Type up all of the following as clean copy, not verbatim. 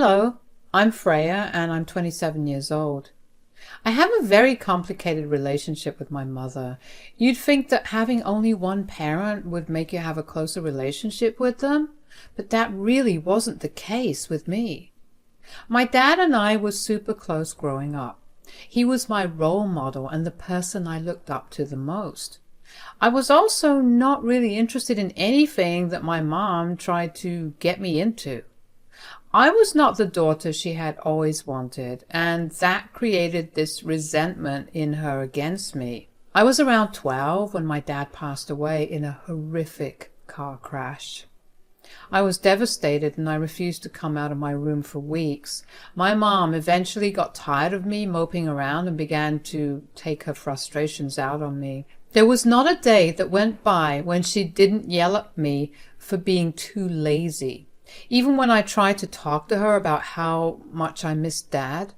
Hello, I'm Freya and I'm 27 years old. I have a very complicated relationship with my mother. You'd think that having only one parent would make you have a closer relationship with them, but that really wasn't the case with me. My dad and I were super close growing up. He was my role model and the person I looked up to the most. I was also not really interested in anything that my mom tried to get me into. I was not the daughter she had always wanted, and that created this resentment in her against me. I was around 12 when my dad passed away in a horrific car crash. I was devastated and I refused to come out of my room for weeks. My mom eventually got tired of me moping around and began to take her frustrations out on me. There was not a day that went by when she didn't yell at me for being too lazy. Even when I tried to talk to her about how much I missed Dad,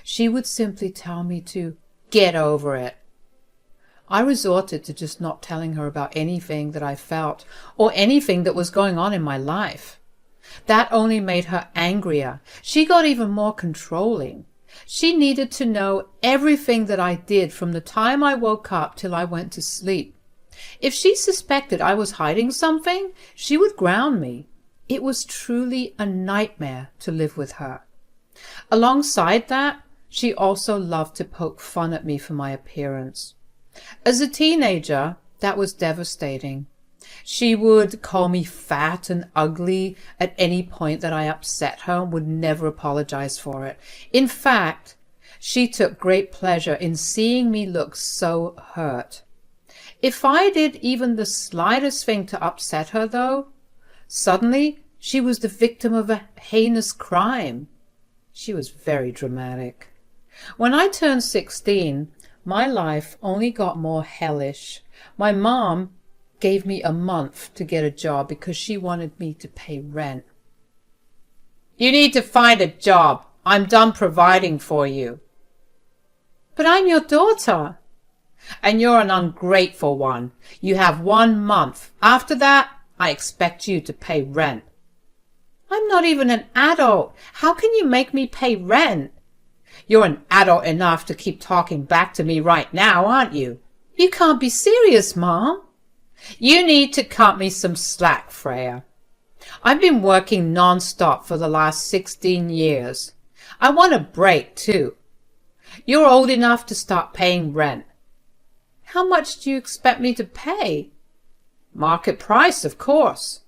she would simply tell me to get over it. I resorted to just not telling her about anything that I felt or anything that was going on in my life. That only made her angrier. She got even more controlling. She needed to know everything that I did from the time I woke up till I went to sleep. If she suspected I was hiding something, she would ground me. It was truly a nightmare to live with her. Alongside that, she also loved to poke fun at me for my appearance. As a teenager, that was devastating. She would call me fat and ugly at any point that I upset her and would never apologize for it. In fact, she took great pleasure in seeing me look so hurt. If I did even the slightest thing to upset her, though, suddenly she was the victim of a heinous crime. She was very dramatic. When I turned 16, my life only got more hellish. My mom gave me a month to get a job because she wanted me to pay rent. "You need to find a job. I'm done providing for you." "But I'm your daughter." "And you're an ungrateful one. You have 1 month. After that, I expect you to pay rent." "I'm not even an adult. How can you make me pay rent?" "You're an adult enough to keep talking back to me right now, aren't you?" "You can't be serious, Mom." "You need to cut me some slack, Freya. I've been working non-stop for the last 16 years. I want a break, too. You're old enough to start paying rent." "How much do you expect me to pay?" "Market price, of course."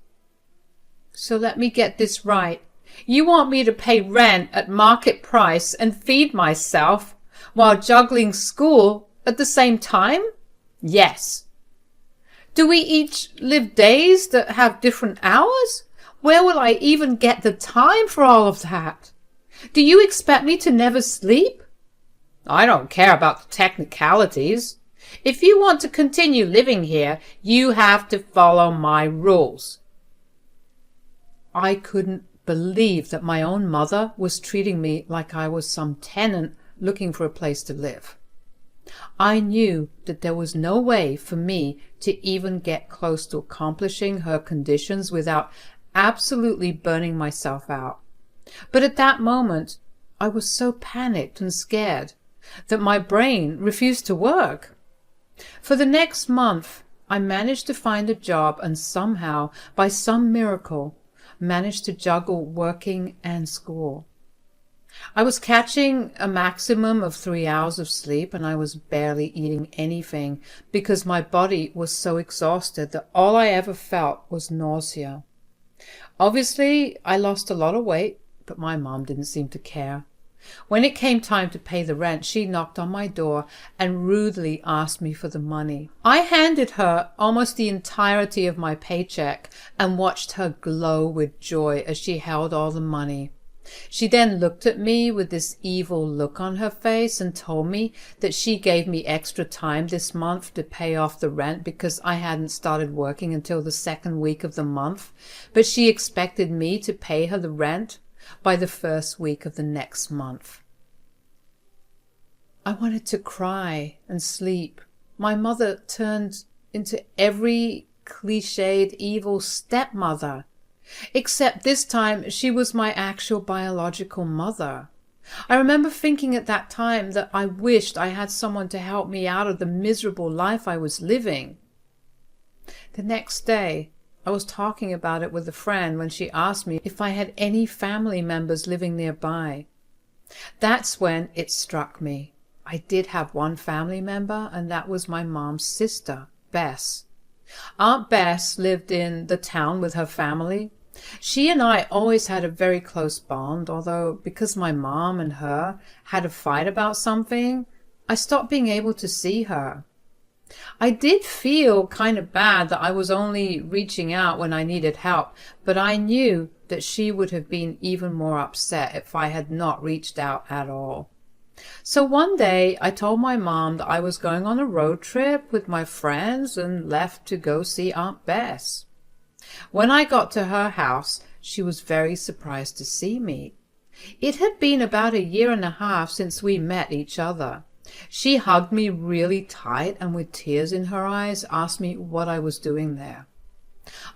So let me get this right. You want me to pay rent at market price and feed myself while juggling school at the same time? Yes. Do we each live days that have different hours? Where will I even get the time for all of that? Do you expect me to never sleep? I don't care about the technicalities. If you want to continue living here, you have to follow my rules. I couldn't believe that my own mother was treating me like I was some tenant looking for a place to live. I knew that there was no way for me to even get close to accomplishing her conditions without absolutely burning myself out. But at that moment, I was so panicked and scared that my brain refused to work. For the next month, I managed to find a job and somehow, by some miracle, managed to juggle working and school. I was catching a maximum of 3 hours of sleep and I was barely eating anything because my body was so exhausted that all I ever felt was nausea. Obviously, I lost a lot of weight, but my mom didn't seem to care. When it came time to pay the rent, she knocked on my door and rudely asked me for the money. I handed her almost the entirety of my paycheck and watched her glow with joy as she held all the money. She then looked at me with this evil look on her face and told me that she gave me extra time this month to pay off the rent because I hadn't started working until the second week of the month, but she expected me to pay her the rent by the first week of the next month. I wanted to cry and sleep. My mother turned into every cliched evil stepmother. Except this time she was my actual biological mother. I remember thinking at that time that I wished I had someone to help me out of the miserable life I was living. The next day, I was talking about it with a friend when she asked me if I had any family members living nearby. That's when it struck me. I did have one family member, and that was my mom's sister, Bess. Aunt Bess lived in the town with her family. She and I always had a very close bond, although because my mom and her had a fight about something, I stopped being able to see her. I did feel kind of bad that I was only reaching out when I needed help, but I knew that she would have been even more upset if I had not reached out at all. So one day I told my mom that I was going on a road trip with my friends and left to go see Aunt Bess. When I got to her house, she was very surprised to see me. It had been about 1.5 years since we met each other. She hugged me really tight and with tears in her eyes asked me what I was doing there.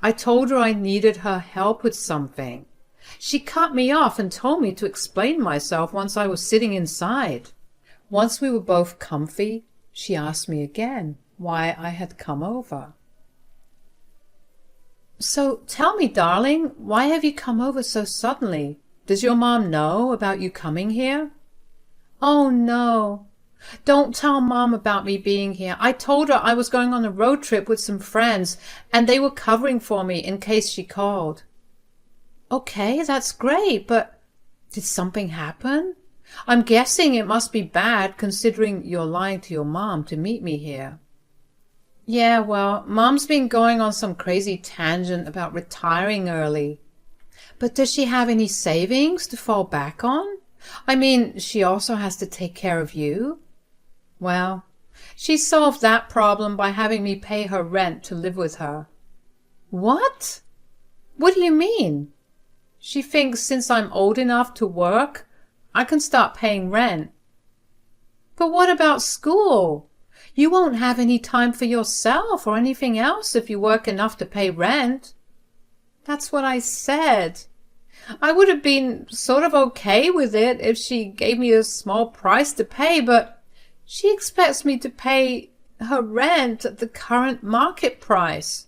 I told her I needed her help with something. She cut me off and told me to explain myself once I was sitting inside. Once we were both comfy, she asked me again why I had come over. So tell me, darling, why have you come over so suddenly? Does your mom know about you coming here? Oh, no. Don't tell Mom about me being here. I told her I was going on a road trip with some friends, and they were covering for me in case she called. Okay, that's great, but did something happen? I'm guessing it must be bad considering you're lying to your mom to meet me here. Yeah, well, Mom's been going on some crazy tangent about retiring early. But does she have any savings to fall back on? I mean, she also has to take care of you. Well, she solved that problem by having me pay her rent to live with her. What? What do you mean? She thinks since I'm old enough to work, I can start paying rent. But what about school? You won't have any time for yourself or anything else if you work enough to pay rent. That's what I said. I would have been sort of okay with it if she gave me a small price to pay, but she expects me to pay her rent at the current market price.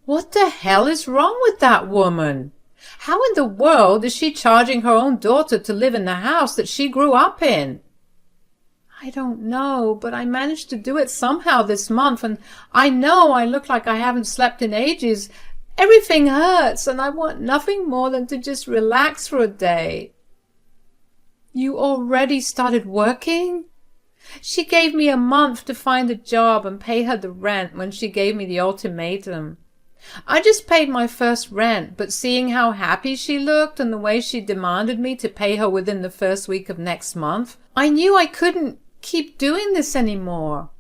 What the hell is wrong with that woman? How in the world is she charging her own daughter to live in the house that she grew up in? I don't know, but I managed to do it somehow this month, and I know I look like I haven't slept in ages. Everything hurts, and I want nothing more than to just relax for a day. You already started working? She gave me a month to find a job and pay her the rent when she gave me the ultimatum. I just paid my first rent, but seeing how happy she looked and the way she demanded me to pay her within the first week of next month, I knew I couldn't keep doing this anymore.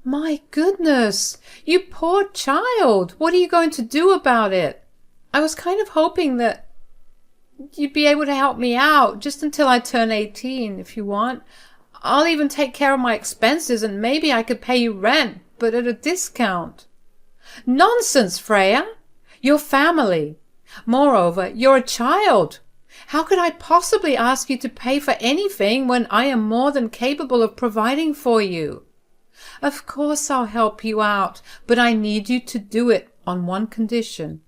My goodness, you poor child. What are you going to do about it? I was kind of hoping that you'd be able to help me out just until I turn 18, if you want. I'll even take care of my expenses and maybe I could pay you rent, but at a discount. Nonsense, Freya. You're family. Moreover, you're a child. How could I possibly ask you to pay for anything when I am more than capable of providing for you? Of course I'll help you out, but I need you to do it on one condition.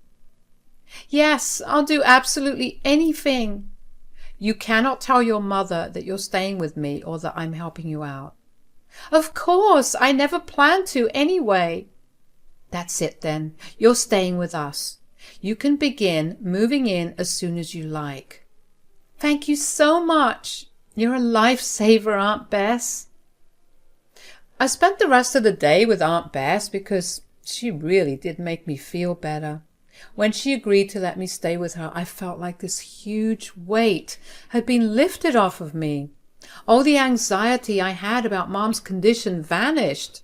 Yes, I'll do absolutely anything. You cannot tell your mother that you're staying with me or that I'm helping you out. Of course, I never planned to anyway. That's it then. You're staying with us. You can begin moving in as soon as you like. Thank you so much. You're a lifesaver, Aunt Bess. I spent the rest of the day with Aunt Bess because she really did make me feel better. When she agreed to let me stay with her, I felt like this huge weight had been lifted off of me. All the anxiety I had about Mom's condition vanished.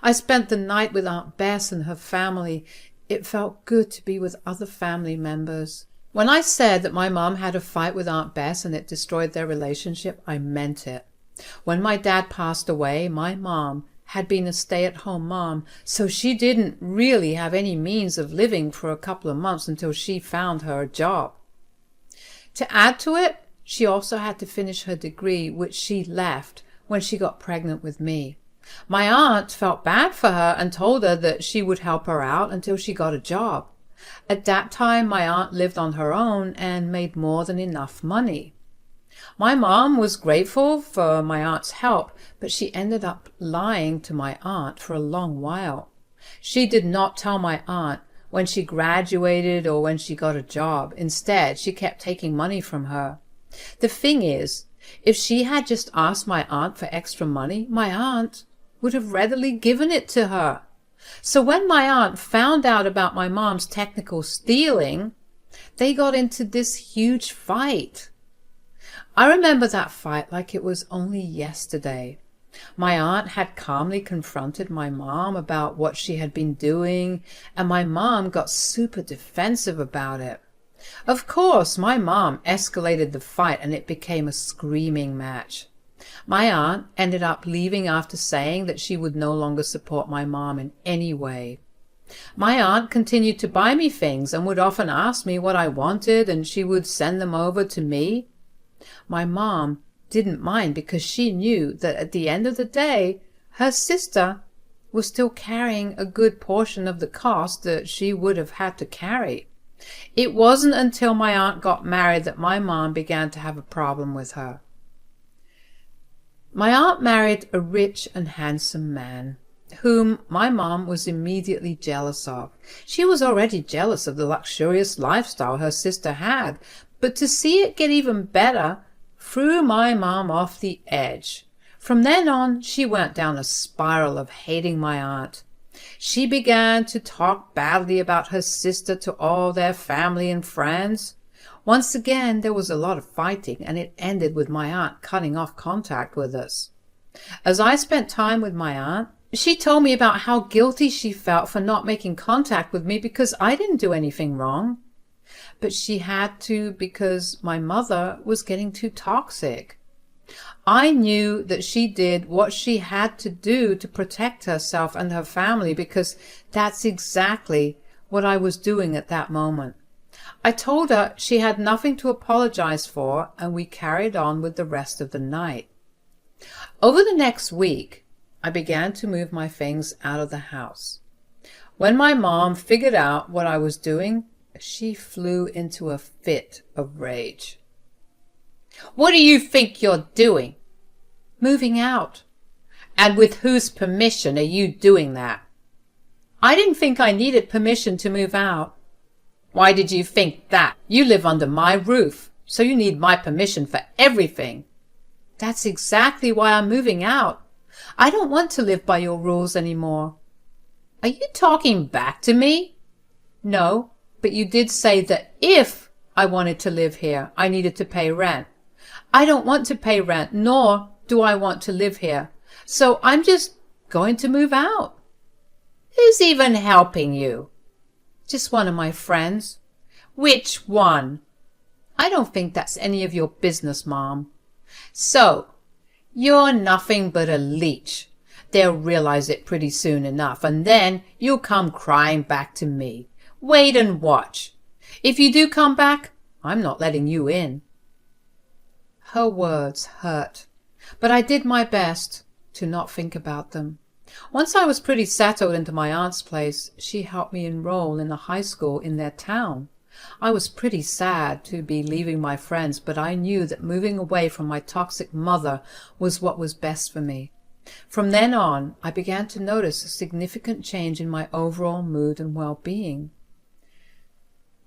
I spent the night with Aunt Bess and her family. It felt good to be with other family members. When I said that my mom had a fight with Aunt Bess and it destroyed their relationship, I meant it. When my dad passed away, my mom had been a stay-at-home mom, so she didn't really have any means of living for a couple of months until she found her a job. To add to it, she also had to finish her degree, which she left when she got pregnant with me. My aunt felt bad for her and told her that she would help her out until she got a job. At that time, my aunt lived on her own and made more than enough money. My mom was grateful for my aunt's help, but she ended up lying to my aunt for a long while. She did not tell my aunt when she graduated or when she got a job. Instead, she kept taking money from her. The thing is, if she had just asked my aunt for extra money, my aunt would have readily given it to her. So when my aunt found out about my mom's technical stealing, they got into this huge fight. I remember that fight like it was only yesterday. My aunt had calmly confronted my mom about what she had been doing, and my mom got super defensive about it. Of course, my mom escalated the fight and it became a screaming match. My aunt ended up leaving after saying that she would no longer support my mom in any way. My aunt continued to buy me things and would often ask me what I wanted, and she would send them over to me. My mom didn't mind because she knew that at the end of the day, her sister was still carrying a good portion of the cost that she would have had to carry. It wasn't until my aunt got married that my mom began to have a problem with her. My aunt married a rich and handsome man, whom my mom was immediately jealous of. She was already jealous of the luxurious lifestyle her sister had, but to see it get even better threw my mom off the edge. From then on, she went down a spiral of hating my aunt. She began to talk badly about her sister to all their family and friends. Once again, there was a lot of fighting, and it ended with my aunt cutting off contact with us. As I spent time with my aunt, she told me about how guilty she felt for not making contact with me because I didn't do anything wrong. But she had to because my mother was getting too toxic. I knew that she did what she had to do to protect herself and her family because that's exactly what I was doing at that moment. I told her she had nothing to apologize for, and we carried on with the rest of the night. Over the next week, I began to move my things out of the house. When my mom figured out what I was doing, she flew into a fit of rage. "What do you think you're doing?" "Moving out." "And with whose permission are you doing that?" "I didn't think I needed permission to move out." "Why did you think that? You live under my roof, so you need my permission for everything." "That's exactly why I'm moving out. I don't want to live by your rules anymore." "Are you talking back to me?" "No, but you did say that if I wanted to live here, I needed to pay rent. I don't want to pay rent, nor do I want to live here. So I'm just going to move out." "Who's even helping you?" "Just one of my friends." "Which one?" "I don't think that's any of your business, Mom." "So, you're nothing but a leech. They'll realize it pretty soon enough, and then you'll come crying back to me. Wait and watch. If you do come back, I'm not letting you in." Her words hurt, but I did my best to not think about them. Once I was pretty settled into my aunt's place, she helped me enroll in a high school in their town. I was pretty sad to be leaving my friends, but I knew that moving away from my toxic mother was what was best for me. From then on, I began to notice a significant change in my overall mood and well-being.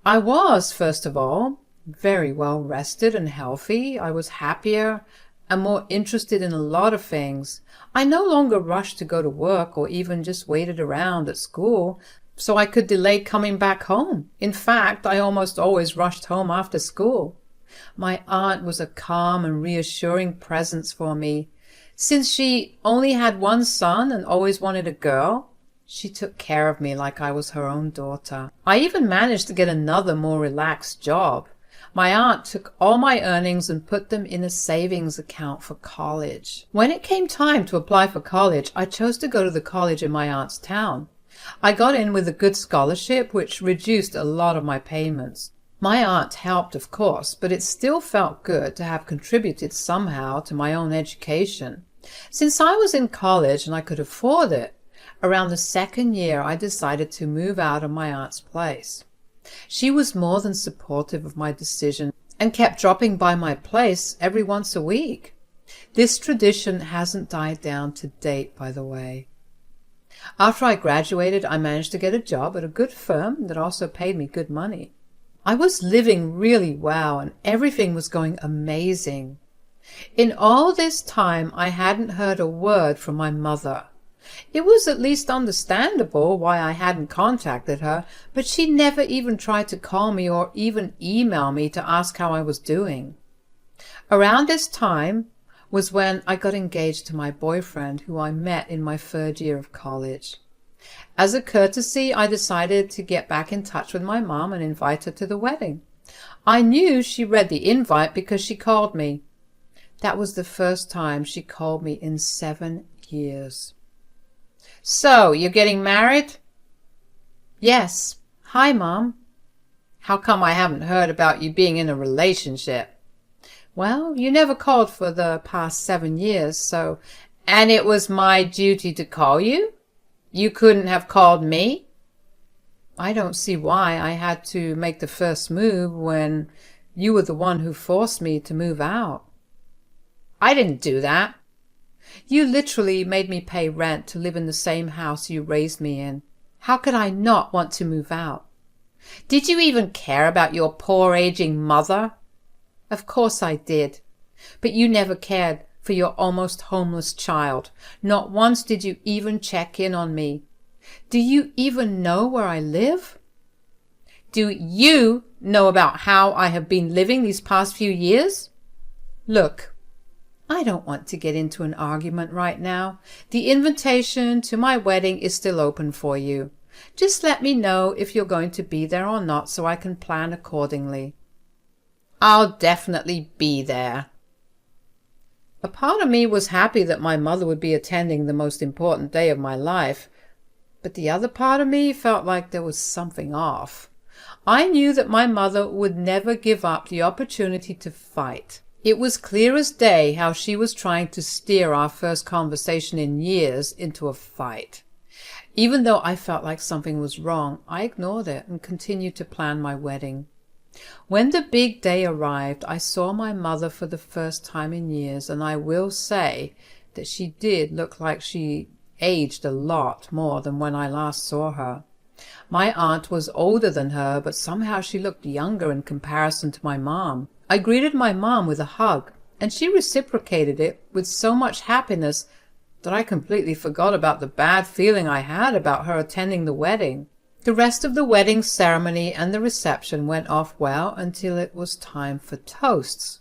I was, first of all, very well rested and healthy. I was happier and more interested in a lot of things. I no longer rushed to go to work or even just waited around at school so I could delay coming back home. In fact, I almost always rushed home after school. My aunt was a calm and reassuring presence for me. Since she only had one son and always wanted a girl, she took care of me like I was her own daughter. I even managed to get another, more relaxed job. My aunt took all my earnings and put them in a savings account for college. When it came time to apply for college, I chose to go to the college in my aunt's town. I got in with a good scholarship, which reduced a lot of my payments. My aunt helped, of course, but it still felt good to have contributed somehow to my own education. Since I was in college and I could afford it, around the second year I decided to move out of my aunt's place. She was more than supportive of my decision and kept dropping by my place every once a week. This tradition hasn't died down to date, by the way. After I graduated, I managed to get a job at a good firm that also paid me good money. I was living really well and everything was going amazing. In all this time, I hadn't heard a word from my mother. It was at least understandable why I hadn't contacted her, but she never even tried to call me or even email me to ask how I was doing. Around this time was when I got engaged to my boyfriend, who I met in my third year of college. As a courtesy, I decided to get back in touch with my mom and invite her to the wedding. I knew she read the invite because she called me. That was the first time she called me in 7 years. "So, you're getting married?" "Yes. Hi, Mom." "How come I haven't heard about you being in a relationship?" "Well, you never called for the past 7 years, so—" "And it was my duty to call you? You couldn't have called me?" "I don't see why I had to make the first move when you were the one who forced me to move out." "I didn't do that." "You literally made me pay rent to live in the same house you raised me in. How could I not want to move out?" "Did you even care about your poor aging mother?" "Of course I did. But you never cared for your almost homeless child. Not once did you even check in on me. Do you even know where I live?" "Do you know about how I have been living these past few years?" "Look, I don't want to get into an argument right now. The invitation to my wedding is still open for you. Just let me know if you're going to be there or not so I can plan accordingly." "I'll definitely be there." A part of me was happy that my mother would be attending the most important day of my life, but the other part of me felt like there was something off. I knew that my mother would never give up the opportunity to fight. It was clear as day how she was trying to steer our first conversation in years into a fight. Even though I felt like something was wrong, I ignored it and continued to plan my wedding. When the big day arrived, I saw my mother for the first time in years, and I will say that she did look like she aged a lot more than when I last saw her. My aunt was older than her, but somehow she looked younger in comparison to my mom. I greeted my mom with a hug, and she reciprocated it with so much happiness that I completely forgot about the bad feeling I had about her attending the wedding. The rest of the wedding ceremony and the reception went off well until it was time for toasts.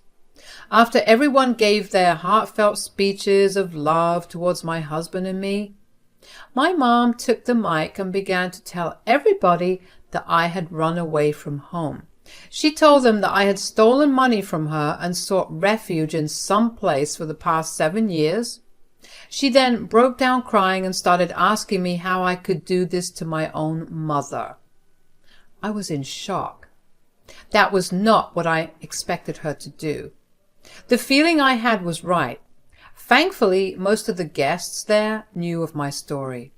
After everyone gave their heartfelt speeches of love towards my husband and me, my mom took the mic and began to tell everybody that I had run away from home. She told them that I had stolen money from her and sought refuge in some place for the past 7 years. She then broke down crying and started asking me how I could do this to my own mother. I was in shock. That was not what I expected her to do. The feeling I had was right. Thankfully, most of the guests there knew of my story.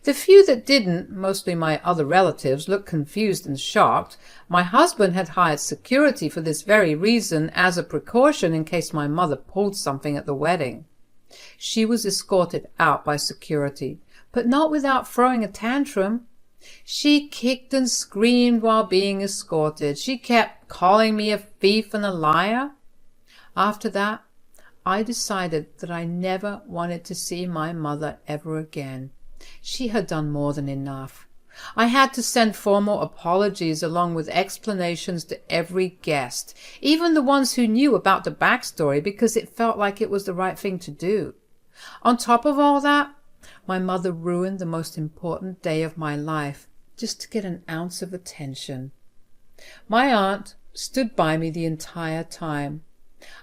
The few that didn't, mostly my other relatives, looked confused and shocked. My husband had hired security for this very reason as a precaution in case my mother pulled something at the wedding. She was escorted out by security, but not without throwing a tantrum. She kicked and screamed while being escorted. She kept calling me a thief and a liar. After that, I decided that I never wanted to see my mother ever again. She had done more than enough. I had to send formal apologies along with explanations to every guest, even the ones who knew about the backstory, because it felt like it was the right thing to do. On top of all that, my mother ruined the most important day of my life just to get an ounce of attention. My aunt stood by me the entire time.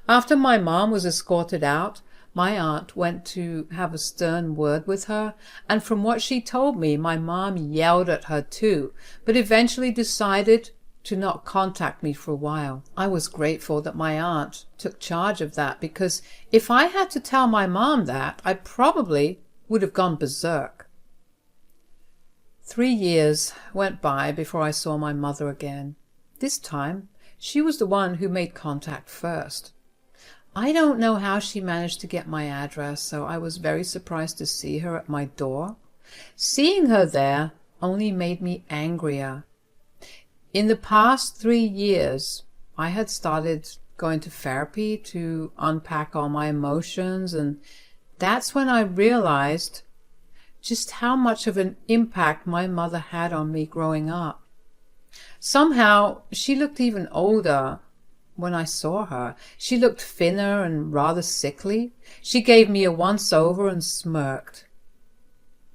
After my mom was escorted out, my aunt went to have a stern word with her, and from what she told me, my mom yelled at her too, but eventually decided to not contact me for a while. I was grateful that my aunt took charge of that, because if I had to tell my mom that, I probably would have gone berserk. 3 years went by before I saw my mother again. This time, she was the one who made contact first. I don't know how she managed to get my address, so I was very surprised to see her at my door. Seeing her there only made me angrier. In the past 3 years, I had started going to therapy to unpack all my emotions, and that's when I realized just how much of an impact my mother had on me growing up. Somehow, she looked even older when I saw her. She looked thinner and rather sickly. She gave me a once-over and smirked.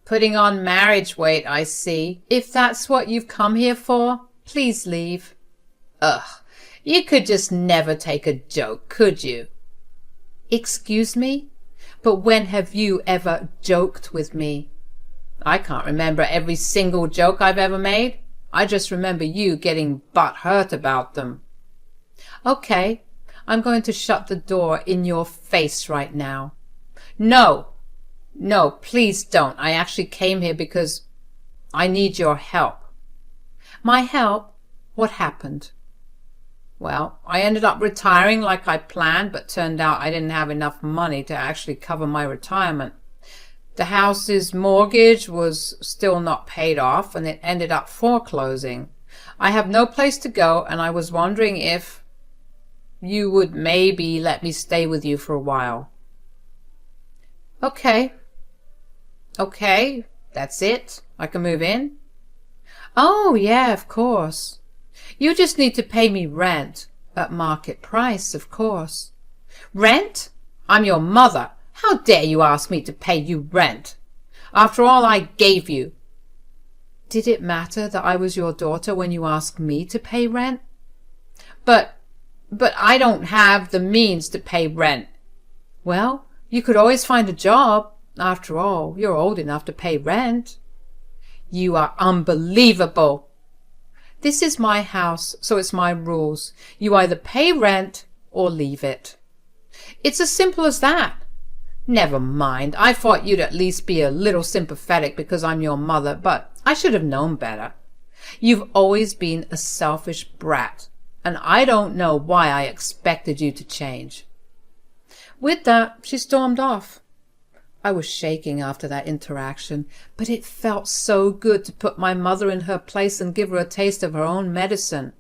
"Putting on marriage weight, I see. If that's what you've come here for, please leave." "Ugh, you could just never take a joke, could you?" "Excuse me? But when have you ever joked with me?" "I can't remember every single joke I've ever made. I just remember you getting butthurt about them." "Okay, I'm going to shut the door in your face right now." No, please don't. I actually came here because I need your help." "My help? What happened?" "Well, I ended up retiring like I planned, but turned out I didn't have enough money to actually cover my retirement. The house's mortgage was still not paid off, and it ended up foreclosing. I have no place to go, and I was wondering if you would maybe let me stay with you for a while." Okay, that's it? I can move in?" "Oh, yeah, of course. You just need to pay me rent, at market price, of course." "Rent? I'm your mother. How dare you ask me to pay you rent? After all I gave you." "Did it matter that I was your daughter when you asked me to pay rent?" But I don't have the means to pay rent." "Well, you could always find a job. After all, you're old enough to pay rent." "You are unbelievable." "This is my house, so it's my rules. You either pay rent or leave it. It's as simple as that." "Never mind. I thought you'd at least be a little sympathetic because I'm your mother, but I should have known better. You've always been a selfish brat, and I don't know why I expected you to change." With that, she stormed off. I was shaking after that interaction, but it felt so good to put my mother in her place and give her a taste of her own medicine.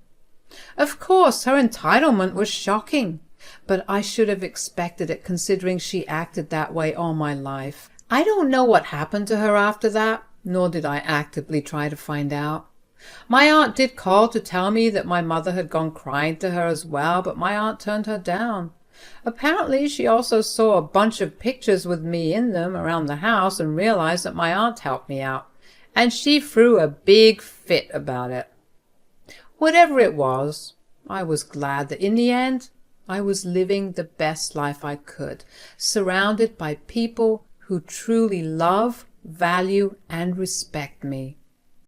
Of course, her entitlement was shocking, but I should have expected it considering she acted that way all my life. I don't know what happened to her after that, nor did I actively try to find out. My aunt did call to tell me that my mother had gone crying to her as well, but my aunt turned her down. Apparently she also saw a bunch of pictures with me in them around the house and realized that my aunt helped me out, and she threw a big fit about it. Whatever it was, I was glad that in the end I was living the best life I could, surrounded by people who truly love, value, and respect me.